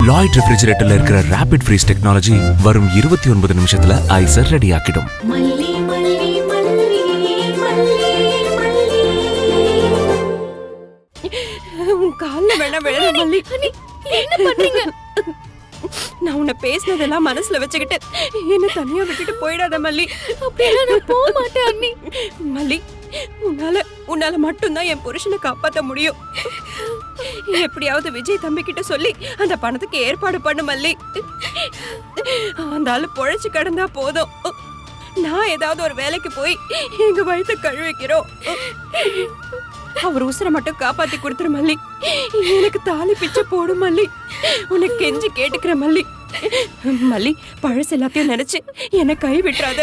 Lloyd ரெஃப்ரிஜரேட்டர்ல இருக்கிற rapid freeze technology வரும் 29 நிமிஷத்துல ஐஸர் ரெடி ஆக்கிடும். கால்ல வேணா விழற மல்லி. என்ன பண்றீங்க? நான் உன்னை பேசினதெல்லாம் மனசுல வச்சுக்கிட்டு என்ன தனியா விட்டுட்டு போயிடாத மல்லி. அப்படியெல்லாம் நான் போக மாட்டேன் அண்ணி. மல்லி, உன்னால மட்டும்தான் என் புருஷனை காப்பாற்ற முடியும். எப்படியாவது விஜய் தம்பி கிட்ட சொல்லி அந்த பணத்துக்கு ஏற்பாடு பண்ணு மல்லி. அந்த ஆளு பொழைச்சு கிடந்தா போதும். நான் ஏதாவது ஒரு வேலைக்கு போய் எங்க வயிற்ற கழுவிக்கிறோம். அவர் உசுரை மட்டும் காப்பாத்தி கொடுத்துரு மல்லி. எனக்கு தாலி பிச்சை போடும் மல்லி. உனக்கு கெஞ்சி கேட்டுக்கிற மல்லி. மல்லி, பழசு எல்லாத்தையும் நினைச்சு என்னை கை விட்டுறாத.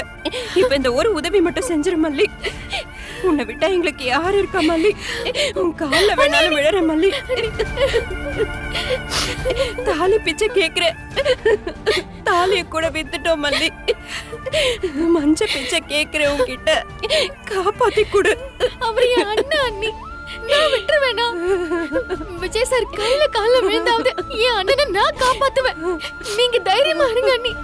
இப்ப இந்த ஒரு உதவி மட்டும் செஞ்சிரு மல்லி. உன்னை விட்டா எங்களுக்கு யாரு இருக்கா மல்லி? உன் கால்ல வேணாலும் விழற மல்லி. தாலி பிச்சை கேக்குற, தாலிய கூட வித்துட்டோம் மல்லி. மஞ்ச பிச்சை கேக்குற உன்கிட்ட காப்பாத்தி கொடு. அவர் என் அண்ணா அண்ணி, நான் விட்டுற வேணாம். விஜய் சார் கையில கால விழுந்தாவது என் அண்ணனை நான் காப்பாத்துவேன். நீங்க தைரியமா இருங்க அண்ணி.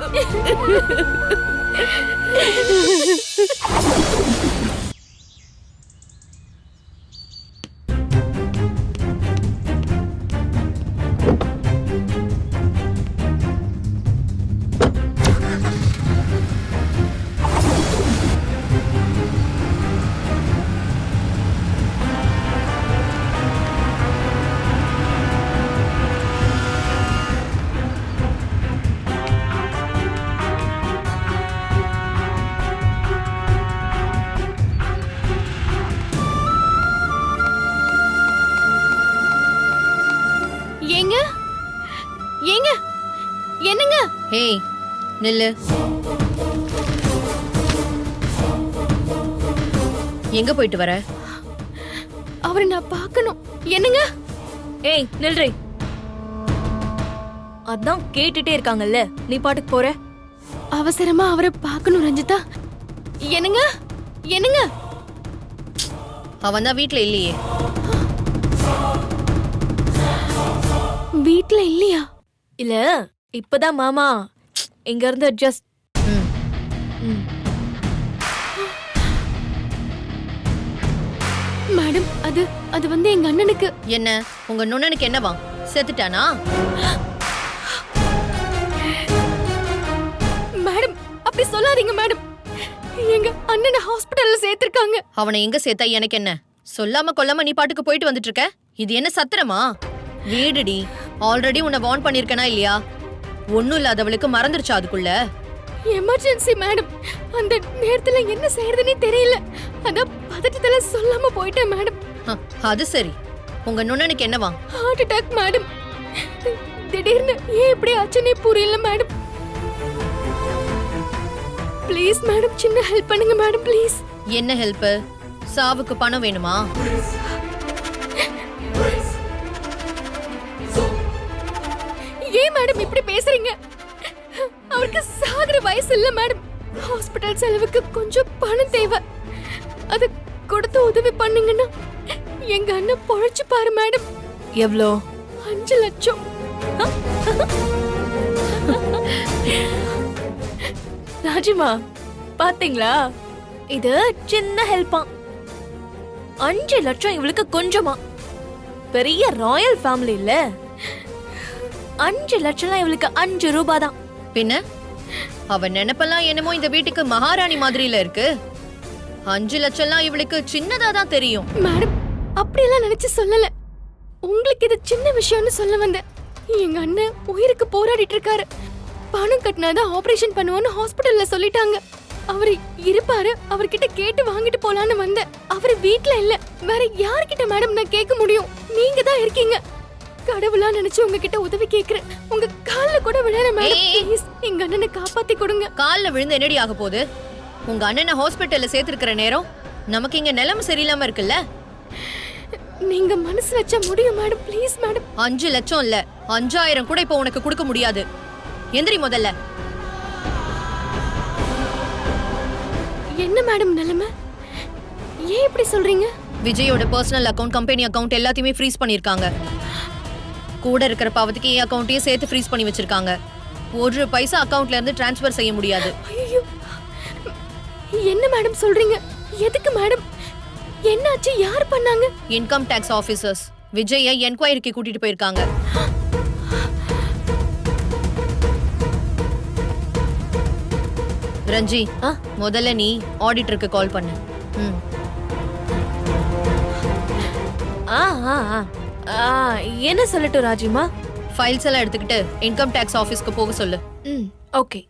ஏங்க, என்னங்க? ஹேய், நில்லு. எங்க போயிட்டு வர? அவரை நான் பார்க்கணும். என்னங்க? ஏய், நில்றே. அதான் கேட்டுட்டே இருக்காங்கல்ல, நீ பாட்டுக்கு போற. அவசரமா அவரை பார்க்கணும் ரஞ்சிதா. என்னங்க? என்னங்க? அவன் தான் வீட்ல இல்லையே. வீட்ல இல்லையா? இல்ல, இப்பதான் மாமா இங்க இருந்து ஜஸ்ட். மேடம், அது வந்து எங்க அண்ணனுக்கு. என்ன, உங்க நுண்ணனுக்கு என்னவா? செத்துட்டானா? மேடம், அப்படி சொல்லாதீங்க மேடம். எங்க அண்ணனை ஹாஸ்பிடல்ல சேர்த்திருக்காங்க. அவனை எங்க சேர்த்தா எனக்கு என்ன? சொல்லாம கொல்லாம நீ பாட்டுக்கு போயிட்டு வந்துட்டு இருக்க. இது என்ன சத்திரமா? வீடுடி. ஆல்ரெடி உன்னை வார்ன் பண்ணிருக்கனா இல்லையா? ஒண்ணும் இல்லாதவளுக்கு மறந்துருச்சா அதுக்குள்ள? Emergency madam. அந்த நேரத்துல என்ன செய்யறதுன்னே தெரியல. அதான் பதட்டத்துல சொல்லாம போயிட்டேன் மேடம். அது சரி. உங்க நுண்ணனுக்கு என்னவா? Heart attack madam. திடீர்னு ஏன் இப்படி ஆச்சுன்னே புரியல மேடம். ப்ளீஸ் மேடம், சின்ன ஹெல்ப் பண்ணுங்க மேடம் ப்ளீஸ். என்ன ஹெல்ப்? சாவுக்கு பணம் வேணுமா? ஏன் மேடம் இப்படி பேசுறீங்க? அவருக்கு சாகுற வயசு இல்ல மேடம். ஹாஸ்பிடல் செலவுக்கு கொஞ்சம் பணம் தேவை. அது கொடுத்து உதவி பண்ணுங்கன்னா எங்க அண்ணன் பொழைச்சு பாரு மேடம். எவ்வளோ? 5 லட்சம். ராஜிமா, பாத்தீங்களா? இது சின்ன ஹெல்ப்பா. 5 லட்சம் இவளுக்கு கொஞ்சமா? பெரிய ராயல் ஃபேமிலி இல்ல. 5 லட்சம் இவளுக்கு 5 ரூபாய் தான். பின்ன அவன் நினைப்பெல்லாம் என்னமோ இந்த வீட்டுக்கு மகாராணி மாதிரில இருக்கு. 5 லட்சம்லாம் இவளுக்கு சின்னதா தான் தெரியும். மேடம், அப்படியெல்லாம் நினைச்சு சொல்லல. உங்களுக்கு இது சின்ன விஷயம்னு சொல்ல வந்தேன். எங்க அண்ணன் உயிருக்கு போராடிட்டு இருக்காரு. பணம் கட்டினாதான் ஆபரேஷன் பண்ணுவோன்னு ஹாஸ்பிடல்ல சொல்லிட்டாங்க. அவரு இருப்பாரு, அவர்கிட்ட கேட்டு வாங்கிட்டு போலான்னு வந்தேன். அவரு வீட்ல இல்ல. வேற யார்கிட்ட மேடம் நான் கேட்க முடியும்? நீங்க தான் இருக்கீங்க. கடவுளா நினைச்சு உங்ககிட்ட உதவி கேக்குறேன். உங்க கால்ல கூட விழற மேடம். ப்ளீஸ் எங்க அண்ணனை காப்பாத்தி கொடுங்க. கால்ல விழுந்து என்னடி ஆக போகுது? உங்க அண்ணனை ஹாஸ்பிடல்ல சேர்த்திருக்கிற நேரம் நமக்கு இங்க நிலைமை சரியில்லாம இருக்குல்ல. நீங்க மனசு வச்சா முடியும் மேடம். Please madam. 5 லட்சம் இல்ல, 5000 கூட இப்ப உனக்கு கொடுக்க முடியாது. எந்திரி முதல்ல. என்ன மேடம் நிலைமை? ஏன் இப்படி சொல்றீங்க? விஜயோட பர்சனல் அக்கவுண்ட், கம்பெனி அக்கவுண்ட் எல்லாத்தையுமே ஃப்ரீஸ் பண்ணிருக்காங்க. கூட இருக்கிற பாவத்துக்கு என் அக்கௌண்ட்டையும் சேர்த்து ஃப்ரீஸ் பண்ணி வச்சிருக்காங்க. ஒரு பைசா அக்கவுண்ட்ல இருந்து டிரான்ஸ்ஃபர் செய்ய முடியாது. ஐயோ, என்ன மேடம் சொல்றீங்க? எதுக்கு மேடம்? என்னாச்சு? யார் பண்ணாங்க? இன்கம் டாக்ஸ் ஆபீசர்ஸ் விஜய என்கொயரிக்கு கூட்டிட்டு போயிருக்காங்க. ரஞ்சி, முதல்ல நீ ஆடிட்டருக்கு கால் பண்ணு. என்ன சொல்லட்டும் ராஜிமா? ஃபைல்ஸ் எல்லாம் எடுத்துக்கிட்டு இன்கம் டாக்ஸ் ஆபீஸ்க்கு போக சொல்லு. ஓகே.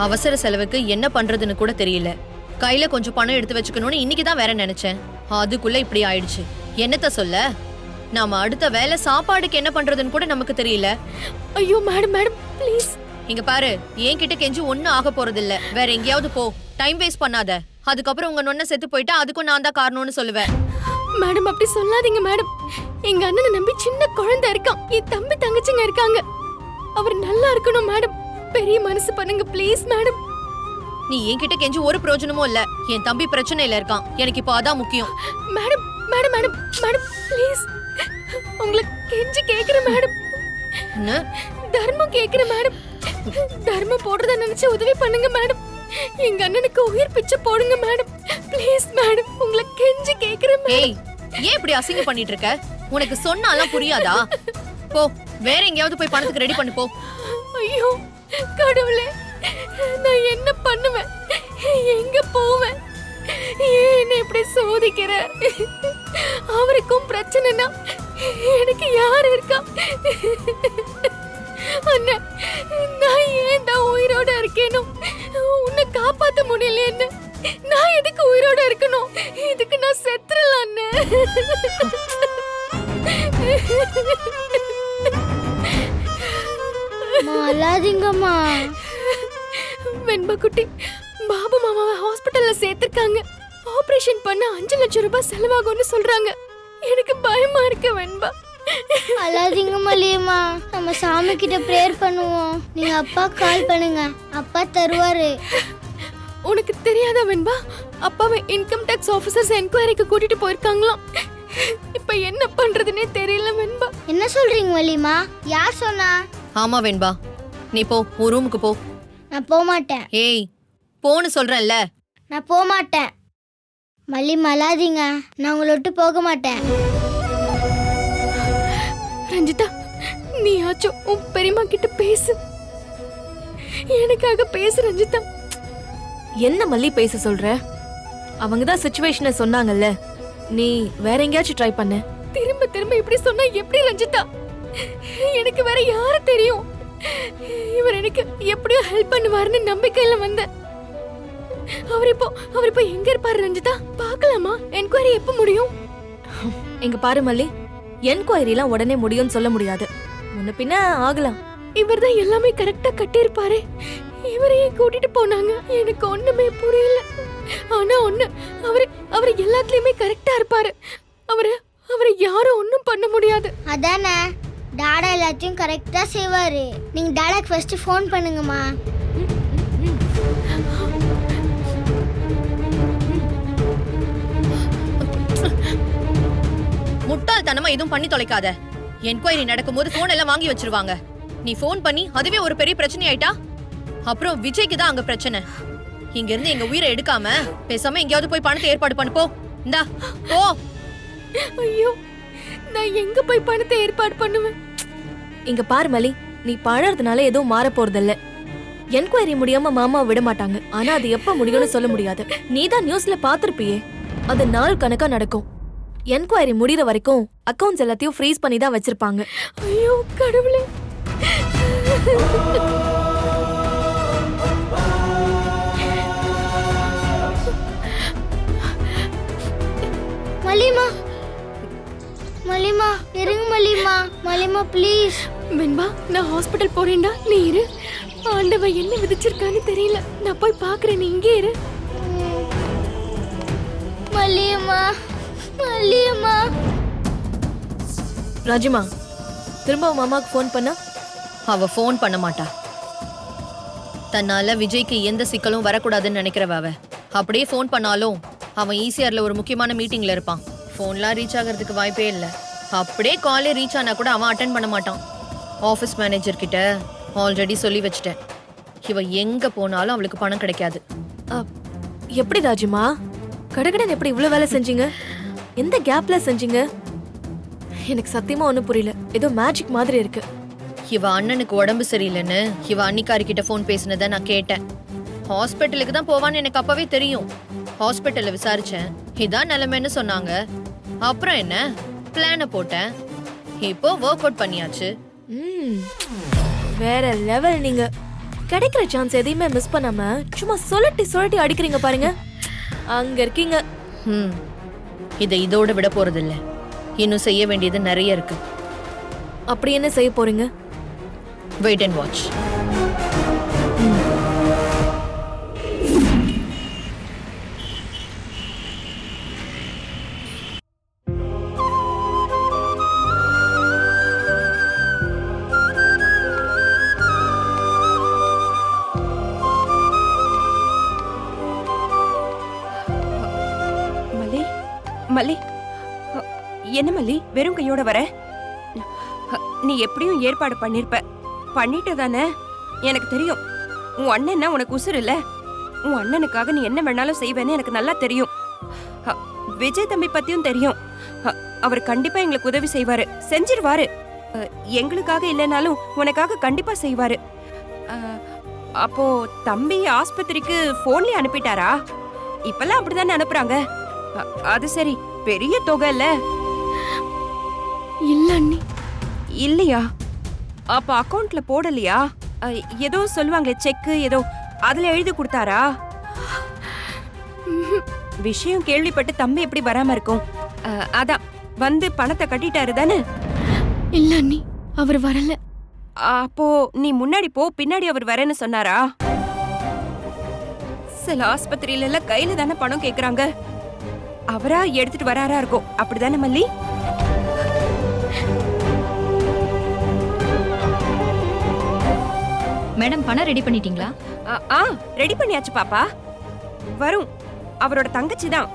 அவசர செலவுக்கு என்ன பண்றதுன்னு கூட தெரியல. கையில கொஞ்சம் பணம் எடுத்து வச்சுக்கணும்னு இன்னைக்கு தான் வேற நினைச்சேன். அதுக்குள்ள இப்படி ஆயிடுச்சு. என்னத்த சொல்ல, நாம அடுத்த வேலை சாப்பாடுக்கு என்ன பண்றதுன்னு கூட நமக்கு தெரியல. ஐயோ மேடம், மேடம் ப்ளீஸ். இங்க பாரு, என்கிட்ட கெஞ்சி ஒண்ணும் ஆக போறது இல்ல. வேற எங்கேயாவது போ, டைம் வேஸ்ட் பண்ணாத. அதுக்கப்புறம் உங்க நொண்ண செத்து போயிட்டா அதுக்கும் நான் தான் காரணம்னு சொல்லுவேன். மேடம் அப்படி சொல்லாதீங்க மேடம். எங்க அண்ணனை நம்பி சின்ன குழந்தை இருக்கான். என் தம்பி தங்கச்சிங்க இருக்காங்க. அவர் நல்லா இருக்கணும் மேடம். பெரிய மனசு பண்ணுங்க ப்ளீஸ் மேடம். நீ என்கிட்ட கெஞ்சி ஒரு பிரயோஜனமும் இல்ல. என் தம்பி பிரச்சனையில இருக்கான். எனக்கு இப்போ அதான் முக்கியம். Madam madam madam madam please, உங்களுக்கு கெஞ்சி கேக்குறேன் மேடம். என்ன? தர்மம் கேக்குறேன் மேடம். தர்மம் போடுறத நினைச்சு உதவி பண்ணுங்க மேடம். எங்க அண்ணனுக்கு உயிர் பிச்சை போடுங்க மேடம். ப்ளீஸ் மேடம், உங்களை கெஞ்சி கேக்குறேன் மேடம். ஏய், ஏன் இப்படி அசிங்கம் பண்ணிட்டு இருக்க? உனக்கு சொன்னாலாம் புரியாதா? போ, வேற எங்கேயாவது போய் பணத்துக்கு ரெடி பண்ணு போ. ஐயோ கடவுளே, நான் என்ன பண்ணுவேன்? எங்க போவேன்? ஏன் என்ன இப்படி சோதிக்கிற? அவருக்கும் பிரச்சனைனா எனக்கு யார் இருக்கா? அண்ணா, நான் ஏன் தான் உயிரோட இருக்கேனோ? உன்னை காப்பாத்த முடியல. என்ன நான் எதுக்கு உயிரோட இருக்கணும்? இதுக்கு நான் செத்துறலாம் அண்ணே. அழாதீங்கம்மா. வெண்பா குட்டி, பாபு மாமாவை ஹாஸ்பிட்டல்ல சேர்த்திருக்காங்க. ஆபரேஷன் பண்ண 5 லட்சம் ரூபாய் செலவாகும்னு சொல்றாங்க. எனக்கு பயமா இருக்கு வெண்பா. அழாதீங்க மல்லியம்மா. நம்ம சாமி கிட்ட ப்ரேயர் பண்ணுவோம். நீங்க அப்பா கால் பண்ணுங்க, அப்பா தருவாரு. உனக்கு தெரியாதா வெண்பா? அப்பாவை இன்கம் டாக்ஸ் ஆபீசர்ஸ் என்கொயரிக்கு கூட்டிட்டு போயிருக்காங்களாம். இப்ப என்ன பண்றதுன்னே தெரியல வெண்பா. என்ன சொல்றீங்க மல்லியம்மா? யார் சொன்னா? ஆமா வெண்பா, நீ போ, உன் ரூமுக்கு போ. நான் போக மாட்டேன். ஏய், போன்னு சொல்றேன்ல. நான் போக மாட்டேன். மல்லியம்மா அழாதீங்க, நான் உங்களை விட்டு போக மாட்டேன். ரஞ்சிதா, நீ ஆச்சும் உன் பெரியம்மா கிட்ட பேசு. எனக்காக பேசு ரஞ்சிதா. என்ன மல்லி பேச சொல்ற? அவங்க தான் சிச்சுவேஷனை சொன்னாங்கல்ல, நீ வேற எங்கேயாச்சும் ட்ரை பண்ண. திரும்ப திரும்ப இப்படி சொன்னா எப்படி ரஞ்சிதா? எனக்கு வேற யார தெரியும்? இவர் எனக்கு எப்படியோ ஹெல்ப் பண்ணுவாருன்னு நம்பிக்கையில வந்தேன். அவர் இப்போ எங்க இருப்பாரு ரஞ்சிதா? பார்க்கலாமா? என்கொயரி எப்ப முடியும்? இங்க பாரு மல்லி, என்கொயரி எல்லாம் உடனே முடியும்னு சொல்ல முடியாது. முன்ன பின்ன ஆகலாம். இவர் தான் எல்லாமே கரெக்டா கட்டியிருப்பாரு. இவரையே கூட்டிட்டு போனாங்க. எனக்கு ஒண்ணுமே புரியல. ஆனா ஒண்ணு, அவரு எல்லாத்துலயுமே கரெக்டா இருப்பாரு. அவரை யாரும் ஒண்ணும் பண்ண முடியாது. அதானே, டாடா எல்லாத்தையும் கரெக்டா செய்வாரு. நீங்க டாடாக்கு ஃபர்ஸ்ட் ஃபோன் பண்ணுங்கம்மா. முட்டாள்தனமா எதுவும் பண்ணி தொலைக்காத. என்கொயரி நடக்கும்போது போன் எல்லாம் வாங்கி வச்சிருவாங்க. நீ போன் பண்ணி அதுவே ஒரு பெரிய பிரச்சனை ஆயிட்டா அப்புறம் விஜய்க்கு தான் அங்க பிரச்சனை. இங்க இருந்து எங்க உயிரை எடுக்காம பேசாம எங்கேயாவது போய் பணத்தை ஏற்பாடு பண்ணு போ. இந்தா போ. ஐயோ, நான் எங்க போய் பணத்தை ஏற்பாடு பண்ணுவேன்? இங்க பாரு மல்லி, நீ பழறதுனால எதுவும் மாற போறதில்ல. என்கொயரி முடியாம மாமா விட மாட்டாங்க. ஆனா அது எப்ப முடியும்னு சொல்ல முடியாது. நீ தான் நியூஸ்ல பாத்திருப்பியே, அது நாள் கணக்கா நடக்கும். என்கொயரி முடிகிற வரைக்கும் அக்கவுண்ட்ஸ் எல்லாத்தையும் ஃப்ரீஸ் பண்ணி தான் வச்சிருப்பாங்க. ஐயோ கடவுளே. மல்லியம்மா, மல்லியம்மா இருங்க மல்லியம்மா. மல்லியம்மா ப்ளீஸ். வெண்பா, நான் ஹாஸ்பிட்டல் போறேன்டா, நீ இரு. ஆண்டவன் என்ன விதிச்சிருக்கான்னு தெரியல. நான் போய் பாக்குறேன், நீ இங்கே இரு. மல்லியம்மா, மல்லியம்மா. ராஜிமா, திரும்ப மாமாக்கு ஃபோன் பண்ணா? அவ ஃபோன் பண்ண மாட்டா. தன்னால விஜய்க்கு எந்த சிக்கலும் வரக்கூடாதுன்னு நினைக்கிறவ அவ. அப்படியே ஃபோன் பண்ணாலும் அவன் ஈசிஆர்ல ஒரு முக்கியமான மீட்டிங்ல இருப்பான். ஃபோன்லாம் ரீச் ஆகிறதுக்கு வாய்ப்பே இல்லை. அப்படியே காலே ரீச் ஆனா கூட அவன் அட்டன் பண்ண மாட்டான். ஆஃபீஸ் மேனேஜர் கிட்ட ஆல்ரெடி சொல்லி வச்சிட்டேன். இவ எங்க போனாலும் அவளுக்கு பணம் கிடைக்காது. எப்படி ராஜிமா கடகடன் எப்படி இவ்வளவு வேலை செஞ்சீங்க? எந்த கேப்ல செஞ்சீங்க? எனக்கு சத்தியமா ஒண்ணும் புரியல. ஏதோ மேஜிக் மாதிரி இருக்கு. இவ அண்ணனுக்கு உடம்பு சரியில்லைன்னு இவ அன்னிக்காரி கிட்ட ஃபோன் பேசினதை நான் கேட்டேன். ஹாஸ்பிட்டலுக்கு தான் போவான்னு எனக்கு அப்பவே தெரியும். ஹாஸ்பிட்டல்ல விசாரிச்சேன். இதான் நிலைமைன்னு சொன்னாங்க. அப்புறம் என்ன பிளான போட்டேன். இப்போ ஒர்க் அவுட் பண்ணியாச்சு. வேற லெவல் நீங்க. கிடைக்கிற சான்ஸ் எதையுமே மிஸ் பண்ணாம சும்மா சொல்லட்டி அடிக்கிறீங்க பாருங்க. அங்க இருக்கீங்க. இதை இதோட விட போறதில்ல. இன்னும் செய்ய வேண்டியது நிறைய இருக்கு. அப்படி என்ன செய்ய போறீங்க? Wait and watch. மல்லி மல்லி என்ன மல்லி வெறும் கையோட வர? நீ எப்படியும் ஏற்பாடு பண்ணிட்டு தானே? எனக்கு தெரியும் உன் அண்ணன்னா உனக்கு உசுர் இல்ல. உன் அண்ணனுக்காக நீ என்ன வேணாலும் செய்வேன்னு எனக்கு நல்லா தெரியும். விஜய் தம்பி பத்தியும் தெரியும். அவர் கண்டிப்பா எங்களுக்கு உதவி செய்வாரு, செஞ்சிருவாரு. எங்களுக்காக இல்லைனாலும் உனக்காக கண்டிப்பா செய்வாரு. அப்போ தம்பி ஆஸ்பத்திரிக்கு போன்லயே அனுப்பிட்டாரா? இப்பெல்லாம் அப்படிதானே அனுப்புறாங்க. அது சரி, பெரிய தொகை இல்ல. இல்ல அண்ணி. இல்லையா? அப்ப அக்கவுண்ட்ல போடலையா? ஏதோ சொல்லுவாங்களே செக் ஏதோ, அதுல எழுதி கொடுத்தாரா? விஷயம் கேள்விப்பட்டு தம்பி எப்படி வராம இருக்கும்? அதான் வந்து பணத்தை கட்டிட்டாரு தானே? இல்ல அண்ணி, அவர் வரல. அப்போ நீ முன்னாடி போ, பின்னாடி அவர் வரேன்னு சொன்னாரா? சில ஆஸ்பத்திரியில எல்லாம் கையில தானே பணம் கேக்குறாங்க. அவரா எடுத்துட்டு வராரா இருக்கும். அப்படிதானே மல்லி? மேடம் பணம் ரெடி பண்ணிட்டீங்களா? ரெடி பண்ணியாச்சு பாப்பா. வரும் அவரோட தங்கச்சி தான்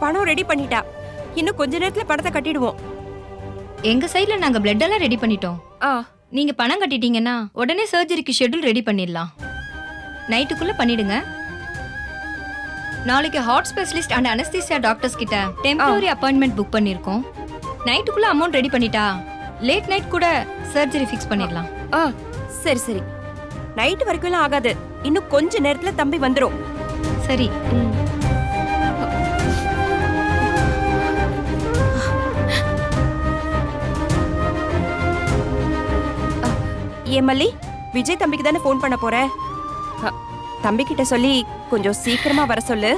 பணம் ரெடி பண்ணிட்டா. இன்னும் கொஞ்ச நேரத்துல பணத்தை கட்டிடுவோம். எங்க சைடுல நாங்க பிளட் எல்லாம் ரெடி பண்ணிட்டோம். நீங்க பணம் கட்டிட்டீங்கன்னா உடனே சர்ஜரிக்கு ஷெட்யூல் ரெடி பண்ணிடலாம். நைட்டுக்குள்ள பண்ணிடுங்க. நாளைக்கு heart specialist and anaesthesia doctors கிட்ட டெம்பரரி அப்பாயின்மெண்ட் புக் பண்ணிருக்கோம். நைட்டுக்குள்ள அமௌண்ட் ரெடி பண்ணிட்டா லேட் நைட் கூட சர்ஜரி ஃபிக்ஸ் பண்ணிடலாம். சரி சரி, நைட் வரைக்கும் எல்லாம் ஆகாது. இன்னும் கொஞ்ச நேரத்துல தம்பி வந்துரும். சரி. ஏ மல்லி, விஜய் தம்பிக்கு தானே ஃபோன் பண்ண போற? தம்பி கிட்ட சொல்லி கொஞ்சம் சீக்கிரமா வர சொல்லு.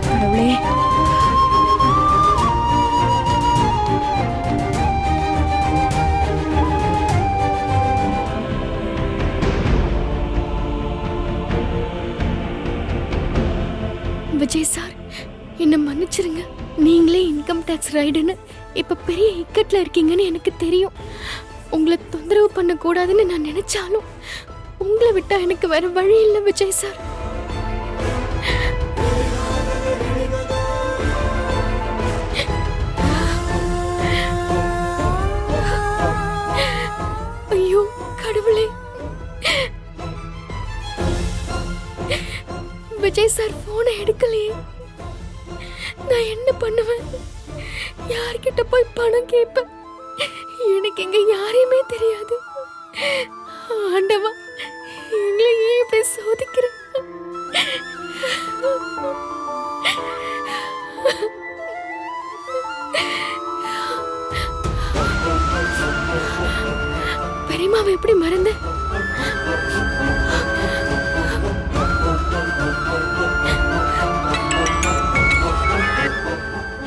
கடவுளே. விஜய் சார், என்ன மன்னிச்சிருங்க. நீங்களே இன்கம் டேக்ஸ் ரைடுன்னு இப்ப பெரிய இக்கட்ல இருக்கீங்கன்னு எனக்கு தெரியும். உங்களை தொந்தரவு பண்ண கூடாதுன்னு நான் நினைச்சாலும் உங்களை விட்டா எனக்கு வேற வழி இல்லை விஜய் சார். ஐயோ கடவுளே. விஜய் சார் போனை எடுக்கலையே. நான் என்ன பண்ணுவேன்? யார்கிட்ட போய் பணம் கேட்பேன்? எனக்கு எங்க யாரையுமே தெரியாது. ஆண்டவா, எங்களை ஏன் இப்படி சோதிக்கிற? பெரியம்மாவை எப்படி மறந்த?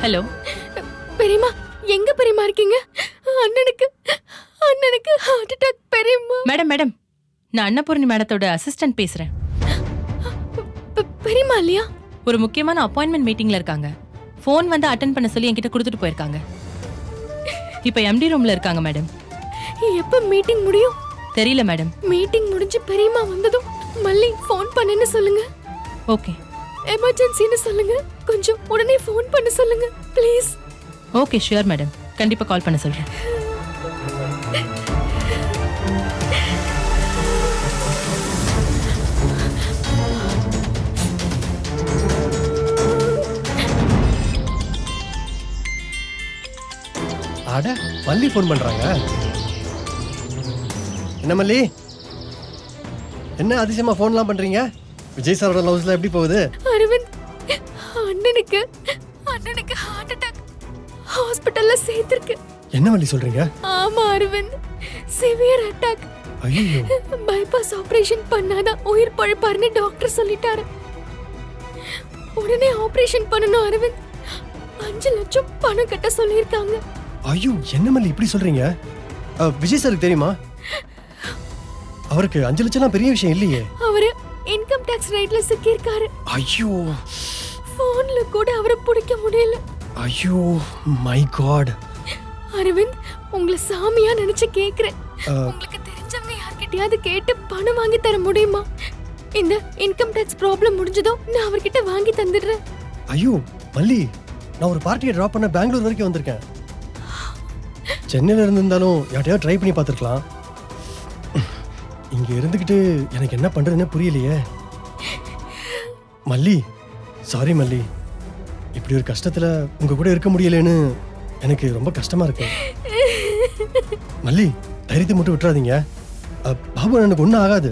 ஹலோ பெரியம்மா, எங்க பெரியம்மா இருக்கீங்க? அண்ணனுக்கு ஹார்ட் அட்டாக் பெரியம்மா. மேடம் நான் அன்னபூர்ணி மேடத்தோட அசிஸ்டன்ட் பேசுறேன். பெரியம்மா இல்லையா? ஒரு முக்கியமான அப்பாயின்மெண்ட் மீட்டிங்ல இருக்காங்க. ஃபோன் வந்து அட்டென்ட் பண்ண சொல்லி என்கிட்ட கொடுத்துட்டு போயிருக்காங்க. இப்போ எம்டி ரூம்ல இருக்காங்க மேடம். எப்ப மீட்டிங் முடியும்? தெரியல மேடம். மீட்டிங் முடிஞ்சு பெரியம்மா வந்ததும் மல்லி ஃபோன் பண்ணுன்னு சொல்லுங்க. ஓகே. எமர்ஜென்சின்னு சொல்லுங்க. கொஞ்சம் உடனே ஃபோன் பண்ண சொல்லுங்க ப்ளீஸ். ஓகே ஷூர் மேடம், கண்டிப்பா கால் பண்ண சொல்றேன். அட மல்லி ஃபோன் பண்றாங்க. என்ன மல்லி, என்ன அதிசயமா ஃபோன்லாம் பண்றீங்க? விஜய் சாரோட லவ்ஸ்ல எப்படி போகுது? அரவிந்த், அண்ணனுக்கு ஹார்ட் அட்டாக், ஹாஸ்பிடல்ல சேர்த்திருக்கு. என்ன மல்லி சொல்றீங்க? ஆமா அரவிந்த், சிவியர் அட்டாக். ஐயோ, பைபாஸ் ஆபரேஷன் பண்ணாதான் உயிர் பழைப்பாருன்னு டாக்டர் சொல்லிட்டாரு. உடனே ஆபரேஷன் பண்ணணும் அரவிந்த். 5 லட்சம் பணம் கட்ட சொல்லியிருக்காங்க. ஐயோ, என்ன மல்லி இப்படி சொல்றீங்க? விஜய் சாருக்கு தெரியுமா? அவருக்கு 5 லட்சம்லாம் பெரிய விஷயம் இல்லையே. அவரு இன்கம் டாக்ஸ் ரைட்ல சிக்கியிருக்காரு. ஐயோ, போன்ல கூட அவரை பிடிக்க முடியல. ஐயோ மை காட். அரவிந்த், உங்களை சாமியா நினைச்சு கேக்குறேன். உங்களுக்கு தெரிஞ்சவங்க யார்கிட்டயாவது கேட்டு பணம் வாங்கி தர முடியுமா? இந்த இன்கம் டாக்ஸ் ப்ராப்ளம் முடிஞ்சதோ நான் அவர்கிட்ட வாங்கி தந்துடுறேன். ஐயோ மல்லி, நான் ஒரு பார்ட்டியை டிராப் பண்ண பெங்களூர் வரைக்கும் வந்திருக்கேன். சென்னையில இருந்திருந்தாலும் யார்ட்டையாவது ட்ரை பண்ணி பார்த்துருக்கலாம். இங்க இருந்துகிட்டு எனக்கு என்ன பண்றதுன்னு புரியலையே. மல்லி, சாரி மல்லி, இப்படி ஒரு கஷ்டத்துல உங்க கூட இருக்க முடியலன்னு எனக்கு ரொம்ப கஷ்டமா இருக்கு. மல்லி, தைரியத்தை மட்டும் விட்டுறாதீங்க. பாபு எனக்கு ஒன்றும் ஆகாது.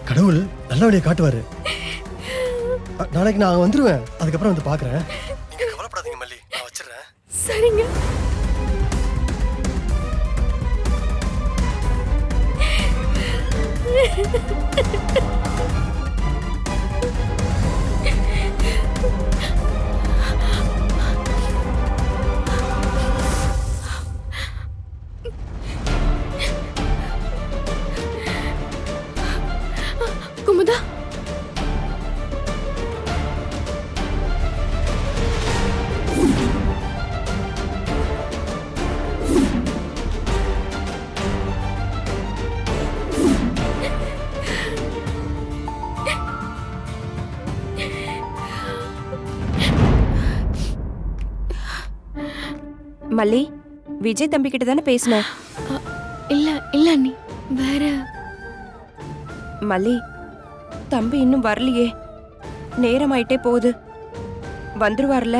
கடவுள் நல்ல வழியை காட்டுவாரு. நாளைக்கு நான் வந்துருவேன், அதுக்கப்புறம் வந்து பாக்குறேன். நீங்க கவலைப்படாதீங்க மல்லி, நான் வச்சிடுறேன். சரிங்க. குமுதா, மல்லி, விஜய் தம்பி கிட்ட தானே பேசின? இல்ல அண்ணி, வேற. மல்லி, தம்பி இன்னும் வரலையே, நேரமாயிட்டே போகுது, வந்துருவார்ல?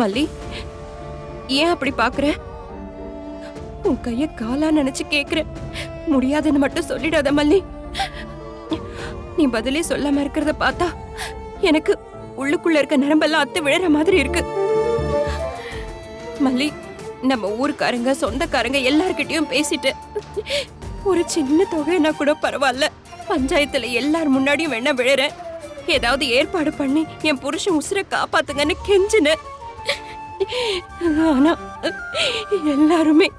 மல்லி, ஏன் அப்படி பாக்குற? உன் கைய காலா நினைச்சு கேக்குற, முடியாதுன்னு மட்டும் சொல்லிடாத மல்லி. நீ பதிலே சொல்லாம இருக்கிறத பார்த்தா எனக்கு உள்ளுக்குள்ள இருக்க நரம்பெல்லாம் அத்து விழற மாதிரி இருக்கு. மல்லி, நம்ம ஊருக்காரங்க சொந்தக்காரங்க எல்லார்கிட்டயும் பேசிட்டு ஒரு சின்ன தொகைனா கூட பரவாயில்ல, பஞ்சாயத்துல எல்லார் முன்னாடியும் வேணா விழறேன், ஏதாவது ஏற்பாடு பண்ணி என் புருஷன் உசுரை காப்பாத்துங்கன்னு கெஞ்சின. ஆனா எல்லாருமே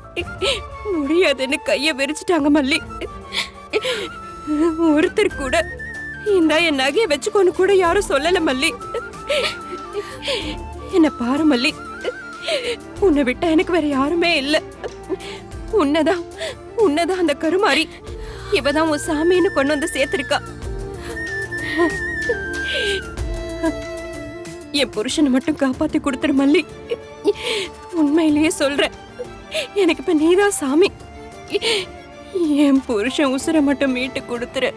முடியாதுன்னு கைய விரிச்சிட்டாங்க மல்லி. ஒருத்தர் கூட இந்த என் நகையை வச்சுக்கோன்னு கூட யாரும் சொல்லல மல்லி. என்ன பாரு மல்லி, உன்னை விட்டா எனக்கு வேற யாருமே இல்ல. உன்னதான் அந்த கருமாரி, இவதான் உன் சாமின்னு கொண்டு வந்து சேர்த்திருக்கா. என் புருஷனை மட்டும் காப்பாத்தி கொடுத்துரு மல்லி. உண்மையிலேயே சொல்றேன், எனக்கு இப்ப நீதான் சாமி. என் புருஷன் உசுரை மட்டும் மீட்டு கொடுத்துரு,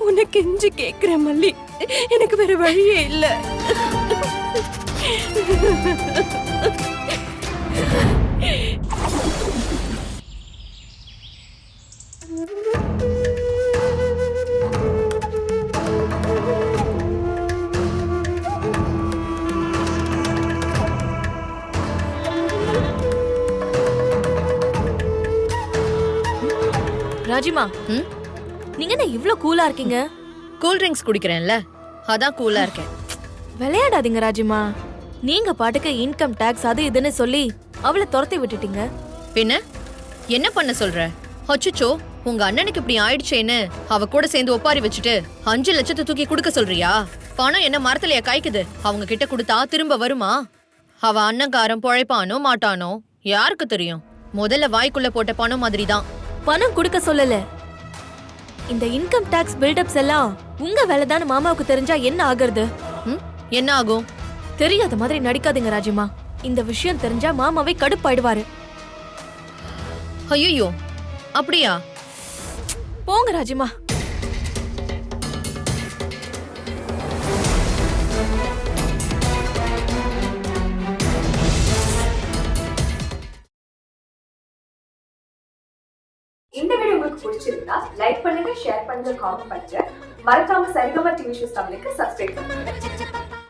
உனக்கு கெஞ்சி கேக்குற மல்லி, எனக்கு வேற வழியே இல்ல. ராஜிமா, நீங்க என்ன இவ்ளோ கூலா இருக்கீங்க? கூல் ட்ரிங்க்ஸ் குடிக்கிறேன்ல, அதான் கூலா இருக்கேன். விளையாடாதீங்க ராஜிமா. நீங்க பாட்டுக்கு இன்கம் டாக்ஸ் அது இதுன்னு சொல்லி அவளை துரத்தி விட்டுட்டீங்க. பின்ன என்ன பண்ண சொல்ற? அச்சச்சோ, உங்க அண்ணனுக்கு இப்படி ஆயிடுச்சேன்னு அவ கூட சேர்ந்து ஒப்பாரி வச்சுட்டு 5 லட்சத்தை தூக்கி கொடுக்க சொல்றியா? பணம் என்ன மரத்துலயா காய்க்குது? அவங்க கிட்ட கொடுத்தா திரும்ப வருமா? அவ அண்ணங்காரன் பொழைப்பானோ மாட்டானோ யாருக்கு தெரியும்? முதல்ல வாய்க்குள்ள போட்ட பணம் மாதிரி தான். பணம் கொடுக்க சொல்லல, இந்த இன்கம் டாக்ஸ் பில்டப்ஸ் எல்லாம் உங்க வேலைதான மாமாவுக்கு தெரிஞ்சா என்ன ஆகுறது? ம்? என்ன ஆகும்? தெரியாத மாதிரி நடிக்காதீங்க ராஜிமா. இந்த விஷயம் தெரிஞ்சா மாமாவே கடுப்பாயிடுவாரு. ஐயோ, அப்படியா? போங்க ராஜிமா. இந்த வீடியோ உங்களுக்கு பிடிச்சிருந்தா லைக் பண்ணுங்க, ஷேர் பண்ணுங்க, காமெண்ட் பண்ணுங்க. மறக்காம சரிகமா டிவி ஷோஸ் தமிழுக்கு சப்ஸ்கிரைப் பண்ணுங்க.